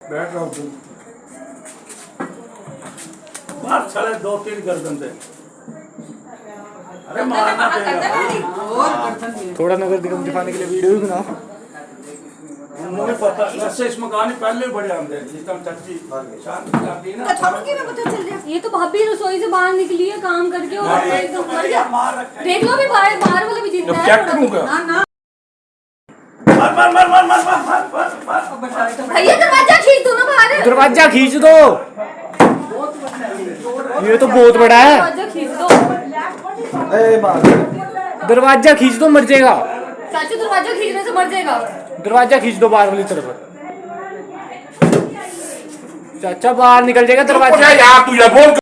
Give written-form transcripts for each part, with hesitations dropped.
बैठ रहा हूँ मार चले 2-3 गर्दन से। अरे मारना पड़ेगा। थोड़ा नगर निगम दिखाने के लिए वीडियो भी बनाओ। मुझे पता वैसे इस मकान में पहले बड़े आमदे जितना चच्ची शांति करती है ना। छोटू की ना पता चल जाए। ये तो भाभी रसोई से बाहर निकली है काम करके और एकदम मर गया। देख लो भी बाहर वाला भी जिंदा है। क्या करूंगा? ना ना मार भैया दरवाजा खींच दो ना बाहर। दरवाजा खींच दो। ये तो बहुत बड़ा है। दरवाजा खींच दो। दरवाजा खींच दो मर जाएगा। चाचू दरवाजा खींचने से मर जाएगा। दरवाजा खींच दो बाहर वाली तरफ। चाचा बाहर निकल जाएगा दरवाजा। यार तू ये बोल।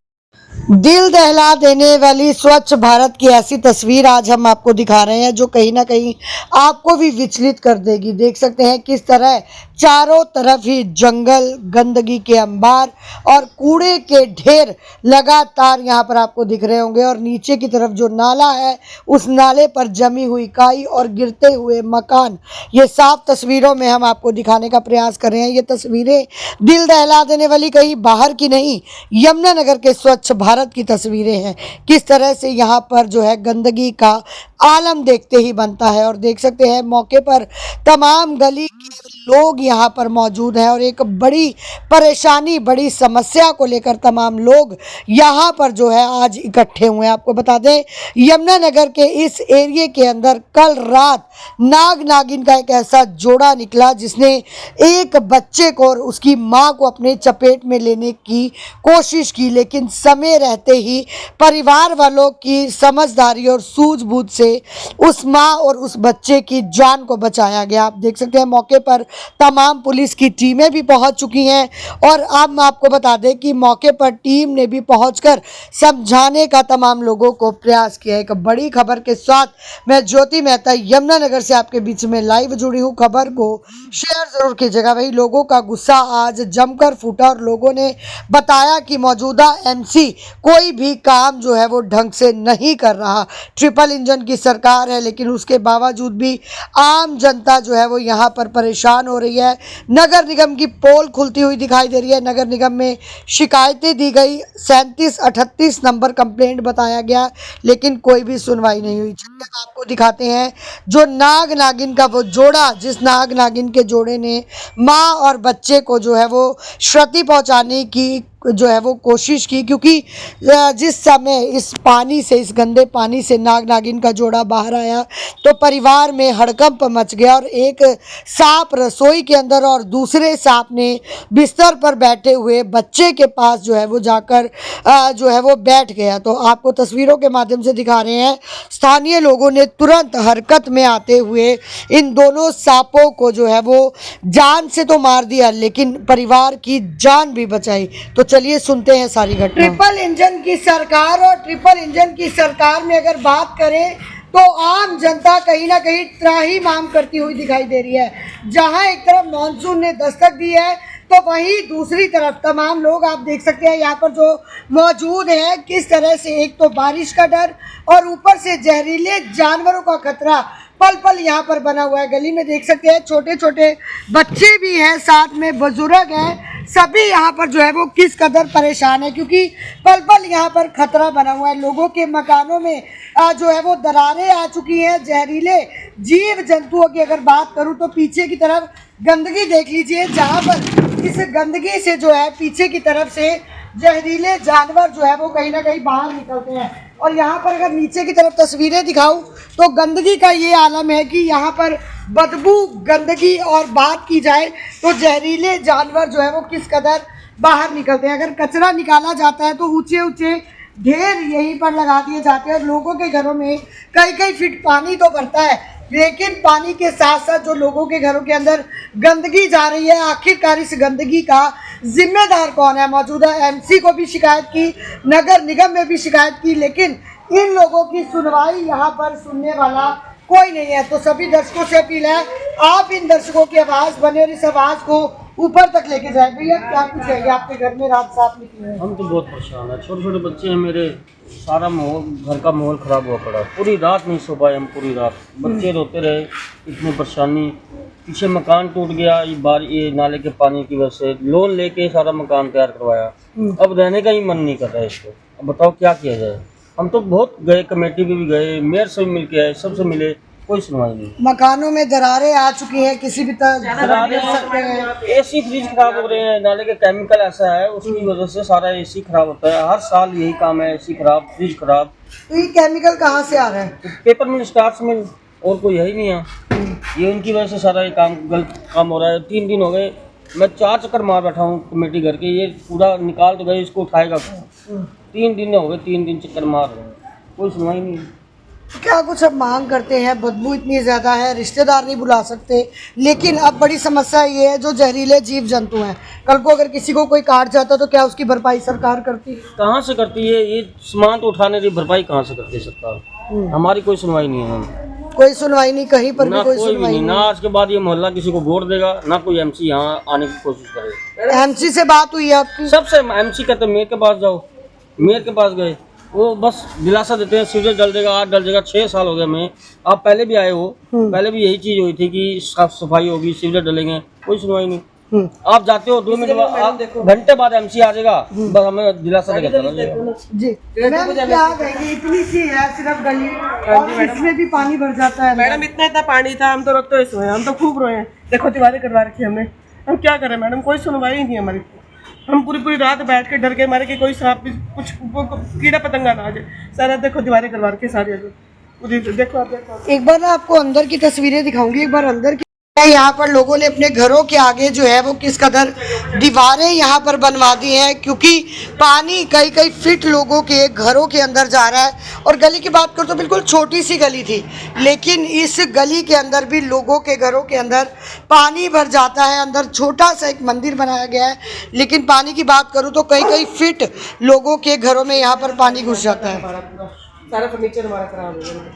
दिल दहला देने वाली स्वच्छ भारत की ऐसी तस्वीर आज हम आपको दिखा रहे हैं जो कहीं ना कहीं आपको भी विचलित कर देगी। देख सकते हैं किस तरह चारों तरफ ही जंगल, गंदगी के अंबार और कूड़े के ढेर लगातार यहाँ पर आपको दिख रहे होंगे और नीचे की तरफ जो नाला है उस नाले पर जमी हुई काई और गिरते हुए मकान, ये साफ तस्वीरों में हम आपको दिखाने का प्रयास कर रहे हैं। ये तस्वीरें दिल दहला देने वाली कहीं बाहर की नहीं, यमुनानगर के स्वच्छ भारत की तस्वीरें हैं। किस तरह से यहाँ पर जो है गंदगी का आलम देखते ही बनता है और देख सकते हैं मौके पर तमाम गली के लोग यहाँ पर मौजूद हैं और एक बड़ी परेशानी, बड़ी समस्या को लेकर तमाम लोग यहाँ पर जो है आज इकट्ठे हुए हैं। आपको बता दें यमुनानगर के इस एरिए के अंदर कल रात नाग नागिन का एक ऐसा जोड़ा निकला जिसने एक बच्चे को और उसकी माँ को अपने चपेट में लेने की कोशिश की, लेकिन समय रहते ही परिवार वालों की समझदारी और सूझबूझ से उस माँ और उस बच्चे की जान को बचाया गया। आप देख सकते हैं मौके पर तमाम पुलिस की टीमें भी पहुंच चुकी हैं और अब आपको बता दें कि मौके पर टीम ने भी पहुंचकर समझाने का तमाम लोगों को प्रयास किया। एक बड़ी खबर के साथ मैं ज्योति मेहता यमुनानगर से आपके बीच में लाइव जुड़ी हूं। खबर को शेयर जरूर कीजिएगा। वही लोगों का गुस्सा आज जमकर फूटा और लोगों ने बताया कि मौजूदा एमसी कोई भी काम जो है वो ढंग से नहीं कर रहा। ट्रिपल इंजन की सरकार है लेकिन उसके बावजूद भी आम जनता जो है वो यहाँ पर परेशान हो रही है। नगर निगम की पोल खुलती हुई दिखाई दे रही है। नगर निगम में शिकायतें दी गई, 37-38 नंबर कंप्लेंट बताया गया लेकिन कोई भी सुनवाई नहीं हुई। चलिए आपको दिखाते हैं जो नाग नागिन का वो जोड़ा, जिस नाग नागिन के जोड़े ने माँ और बच्चे को जो है वो क्षति पहुँचाने की जो है वो कोशिश की, क्योंकि जिस समय इस पानी से, इस गंदे पानी से नाग नागिन का जोड़ा बाहर आया तो परिवार में हड़कंप मच गया और एक सांप रसोई के अंदर और दूसरे सांप ने बिस्तर पर बैठे हुए बच्चे के पास जो है वो जाकर जो है वो बैठ गया। तो आपको तस्वीरों के माध्यम से दिखा रहे हैं। स्थानीय लोगों ने तुरंत हरकत में आते हुए इन दोनों सांपों को जो है वो जान से तो मार दिया लेकिन परिवार की जान भी बचाई। तो चलिए सुनते हैं सारी घटना। ट्रिपल इंजन की सरकार और ट्रिपल इंजन की सरकार में अगर बात करें तो आम जनता कहीं ना कहीं त्राही माम करती हुई दिखाई दे रही है। जहां एक तरफ मॉनसून ने दस्तक दी है तो वहीं दूसरी तरफ तमाम लोग आप देख सकते हैं यहाँ पर जो मौजूद हैं किस तरह से एक तो बारिश का डर और ऊपर से जहरीले जानवरों का खतरा पल पल यहाँ पर बना हुआ है। गली में देख सकते हैं छोटे छोटे बच्चे भी हैं, साथ में बुजुर्ग हैं, सभी यहाँ पर जो है वो किस कदर परेशान है क्योंकि पल पल यहाँ पर खतरा बना हुआ है। लोगों के मकानों में जो है वो दरारें आ चुकी हैं। जहरीले जीव जंतुओं की अगर बात करूँ तो पीछे की तरफ गंदगी देख लीजिए, जहाँ पर इस गंदगी से जो है पीछे की तरफ से जहरीले जानवर जो है वो कहीं ना कहीं बाहर निकलते हैं। और यहाँ पर अगर नीचे की तरफ तस्वीरें दिखाऊं तो गंदगी का ये आलम है कि यहाँ पर बदबू, गंदगी और बात की जाए तो जहरीले जानवर जो है वो किस कदर बाहर निकलते हैं। अगर कचरा निकाला जाता है तो ऊंचे ऊंचे ढेर यहीं पर लगा दिए जाते हैं और लोगों के घरों में कई कई फीट पानी तो भरता है लेकिन पानी के साथ साथ जो लोगों के घरों के अंदर गंदगी जा रही है, आखिरकार इस गंदगी का जिम्मेदार कौन है। मौजूदा एमसी को भी शिकायत की, नगर निगम में भी शिकायत की लेकिन इन लोगों की सुनवाई यहाँ पर सुनने वाला कोई नहीं है। तो सभी दर्शकों से अपील है आप इन दर्शकों की आवाज़ बने और इस आवाज़ को ऊपर तक लेके जाए। भैया क्या कुछ है आपके घर में रात साफ निकली है? हम तो बहुत परेशान है, छोटे छोटे बच्चे हैं मेरे, सारा माहौल, घर का माहौल ख़राब हुआ पड़ा। पूरी रात नहीं सो पाए हम, पूरी रात बच्चे रोते रहे, इतनी परेशानी। पीछे मकान टूट गया, ये नाले के पानी की वजह से लोन लेके सारा मकान तैयार करवाया। अब रहने का ही मन नहीं कर रहा है इसको। अब बताओ क्या किया जाए। हम तो बहुत गए, कमेटी में भी गए, मेयर से भी मिल के आए, सबसे मिले, कोई सुनवाई नहीं। मकानों में दरारें आ चुकी हैं, किसी भी तरह एसी फ्रिज खराब हो रहे हैं, नाले के केमिकल ऐसा है उसकी वजह से सारा एसी खराब होता है। हर साल यही काम है, एसी खराब, फ्रिज खराब। तो ये केमिकल कहाँ से आ रहा है? पेपर मिल, स्टार्च मिल, और कोई है ही नहीं है। ये उनकी वजह से सारा ये काम गलत काम हो रहा है। 3 दिन हो गए, मैं 4 चक्कर मार बैठा हूँ कमेटी घर के, ये पूरा निकाल तो गए, इसको उठाएगा कौन? 3 दिन हो गए, 3 दिन चक्कर मार रहे हैं, कोई सुनवाई नहीं। क्या कुछ अब मांग करते हैं? बदबू इतनी ज़्यादा है, रिश्तेदार नहीं बुला सकते, लेकिन अब बड़ी समस्या ये है जो जहरीले जीव जंतु हैं, कल को अगर किसी को कोई काट जाता तो क्या उसकी भरपाई सरकार करती? कहाँ से करती है? ये सामान तो उठाने की भरपाई कहाँ से करती है सरकार? हमारी कोई सुनवाई नहीं है। कोई सुनवाई नहीं, कहीं पर भी ना कोई कोई भी सुनवाई नहीं। ना आज के बाद ये मोहल्ला किसी को वोट देगा, ना कोई एमसी यहाँ आने की कोशिश करे। एमसी से बात हुई है आपकी? सबसे एमसी कहते मेयर के पास जाओ, मेयर के पास गए, वो बस दिलासा देते हैं सीवरेज डल देगा, आज डल देगा। 6 साल हो गए हमें। आप पहले भी आए हो, पहले भी यही चीज हुई थी कि साफ सफाई होगी, सीवरेज डलेंगे, कोई सुनवाई नहीं। आप जाते हो 2 मिनट बाद, घंटे बाद एमसी आ जाएगा, बस हमें दिलासा देगा चला जाएगा। जी मैम, क्या कहेंगे? इतनी सी है सिर्फ गली और इसमें भी पानी भर जाता है। मैडम इतना पानी था, हम तो रोते सोए, हम तो खूब रोए हैं। देखो दीवारें करवा रखी हमने, हम क्या करें मैडम, कोई सुनवाई ही नहीं हमारी। हम पूरी रात बैठ के डर के मारे कि कोई सांप भी कुछ कीड़ा पतंगा ना आ जाए। सारा देखो दीवारें करवा रखी सारी, देखो आप देखो। एक बार ना आपको अंदर की तस्वीरें दिखाऊंगी, एक बार अंदर की। यहाँ पर लोगों ने अपने घरों के आगे जो है वो किस कदर दीवारें यहाँ पर बनवा दी हैं, क्योंकि पानी कई फीट लोगों के घरों के अंदर जा रहा है। और गली की बात करूँ तो बिल्कुल छोटी सी गली थी, लेकिन इस गली के अंदर भी लोगों के घरों के अंदर पानी भर जाता है। अंदर छोटा सा एक मंदिर बनाया गया है, लेकिन पानी की बात करूँ तो कई फीट लोगों के घरों में यहाँ पर पानी घुस जाता है। सारा फर्नीचर हमारा खराब हो गया,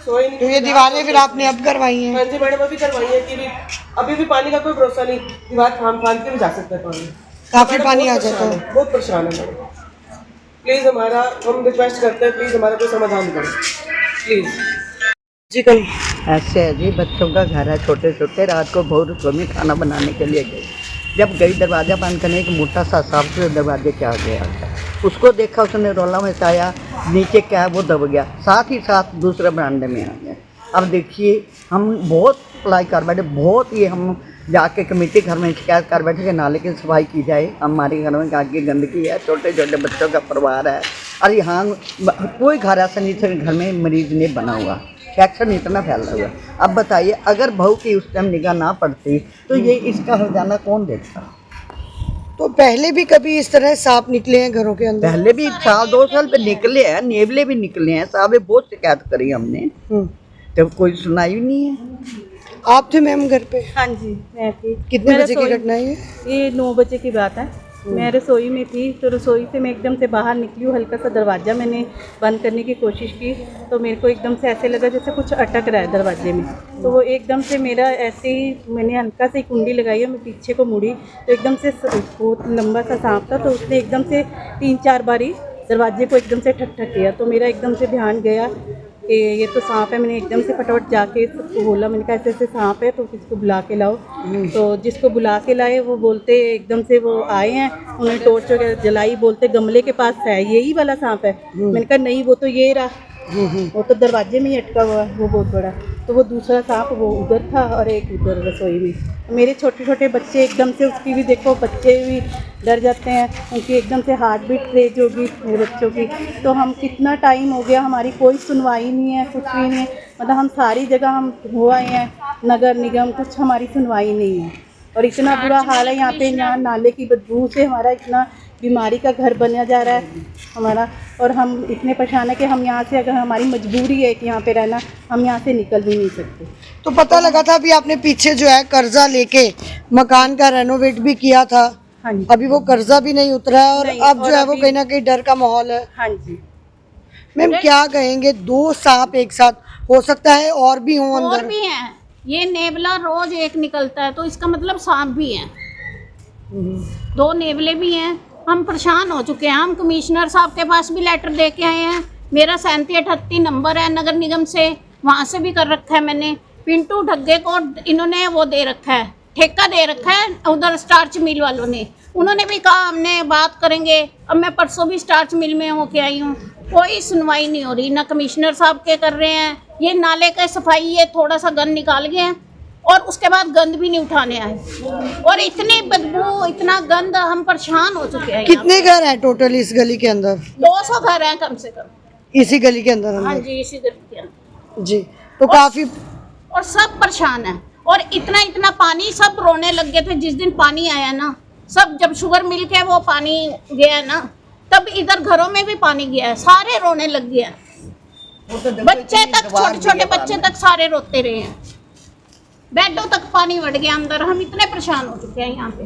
सोई नहीं। तो ये दीवारें फिर आपने अब करवाई हैं? हाँ जी मैडम, अभी करवाई है कि अभी भी पानी का कोई भरोसा नहीं, दीवार फांद के भी जा सकता है पानी, काफी पानी आ जाता है। बहुत परेशान है मैडम। प्लीज हमारा, हम रिक्वेस्ट करते हैं, प्लीज हमारा कोई समाधान करें प्लीज जी। कल ऐसे है जी, बच्चों का घर है छोटे छोटे, रात को बहुत रसोई में खाना बनाने के लिए गई, जब गई दरवाज़ा बंद करने, एक मोटा सा सांप से दरवाजे के आगे आ गया। उसको देखा, उसने रोला मचाया, नीचे क्या है वो दब गया, साथ ही साथ दूसरे बरामदे में आ गया। अब देखिए, हम बहुत अप्लाई कर बैठे, बहुत ही हम जाके कमेटी घर में शिकायत कर बैठे कि नाले की सफाई की जाए। हमारे घर में आगे गंदगी है, छोटे छोटे बच्चों का परिवार है, और यहाँ कोई घर ऐसा नहीं था घर में मरीज नहीं बना हुआ, एक्शन इतना फैला हुआ। अब बताइए, अगर बहू की उस टाइम निगाह ना पड़ती तो ये इसका हर्जाना कौन देखता? तो पहले भी कभी इस तरह सांप निकले हैं घरों के अंदर? पहले भी 1-2 साल पे निकले हैं, नेवले भी निकले हैं, साहब बहुत शिकायत करी हमने, तो कोई सुनाई नहीं है। आप थे मैम घर पे? हाँ जी, मैं थी। कितने बजे की घटना है ये 9 बजे की बात है। मैं रसोई में थी, तो रसोई से मैं एकदम से बाहर निकली हूँ, हल्का सा दरवाज़ा मैंने बंद करने की कोशिश की, तो मेरे को एकदम से ऐसे लगा जैसे कुछ अटक रहा है दरवाजे में। तो वो एकदम से मेरा ऐसे ही, मैंने हल्का सी कुंडी लगाई है, मैं पीछे को मुड़ी तो एकदम से बहुत लंबा सा सांप था, तो उसने एकदम से 3-4 बारी दरवाजे को एकदम से ठक किया। तो मेरा एकदम से ध्यान गया कि ये तो सांप है। मैंने एकदम से फटाफट जाके सबको बोला, मैंने कहा ऐसे ऐसे सांप है, तो किसको बुला के लाओ। तो जिसको बुला के लाए वो बोलते एकदम से वो आए हैं, उन्होंने टॉर्च वगैरह जलाई, बोलते गमले के पास है, यही वाला सांप है। मैंने कहा नहीं, वो तो ये रहा, वो तो दरवाजे में ही अटका हुआ है, वो बहुत बड़ा। तो वो दूसरा सांप वो उधर था और एक उधर रसोई में। मेरे छोटे छोटे बच्चे एकदम से, उसकी भी देखो बच्चे भी डर जाते हैं, उनकी एकदम से हार्ट बीट तेज होगी मेरे बच्चों की। तो हम कितना टाइम हो गया, हमारी कोई सुनवाई नहीं है, कुछ भी नहीं है। मतलब हम सारी जगह हम हो आए हैं, नगर निगम, कुछ हमारी सुनवाई नहीं है। और इतना बुरा हाल है यहाँ पे, यहाँ नाले की बदबू से हमारा इतना बीमारी का घर बना जा रहा है हमारा। और हम इतने परेशान है कि हम यहाँ से, अगर हमारी मजबूरी है कि यहाँ पे रहना, हम यहाँ से निकल भी नहीं सकते। तो पता लगा था अभी आपने पीछे जो है कर्जा लेके मकान का रेनोवेट भी किया था? हाँ जी। अभी वो कर्जा भी नहीं उतरा है, और अब जो है वो कहीं ना कहीं डर का माहौल है। हाँ जी मैम, क्या कहेंगे, 2 सांप एक साथ हो सकता है और भी हों अंदर? और भी हैं, ये नेवला रोज एक निकलता है, तो इसका मतलब सांप भी हैं, 2 नेवले भी हैं। हम परेशान हो चुके हैं, हम कमिश्नर साहब के पास भी लेटर दे के आए हैं। मेरा 3738 नंबर है नगर निगम से, वहाँ से भी कर रखा है मैंने। पिंटू ढग्गे को इन्होंने वो दे रखा है, ठेका दे रखा है उधर स्टार्च मिल वालों ने। उन्होंने भी कहा हमने बात करेंगे। अब मैं परसों भी स्टार्च मिल में होके आई हूँ, कोई सुनवाई नहीं हो रही, ना कमिश्नर साहब के कर रहे हैं। ये नाले का सफाई, ये थोड़ा सा गंद निकाल गए हैं और उसके बाद गंद भी नहीं उठाने आए, और इतनी बदबू, इतना गंद, हम परेशान हो चुके हैं। कितने घर हैं टोटल इस गली के अंदर? 200 घर हैं कम से कम इसी गली के अंदर? हाँ जी, इसी गली के अंदर जी, तो काफी, और सब परेशान है। और इतना इतना पानी, सब रोने लग गए थे जिस दिन पानी आया ना। सब जब शुगर मिल के वो पानी गया ना, तब इधर घरों में भी पानी गया है, सारे रोने लग गए हैं। बच्चे तक, छोटे छोटे बच्चे तक सारे रोते रहे हैं। बेडों तक पानी बढ़ गया अंदर। हम इतने परेशान हो चुके हैं यहाँ पे।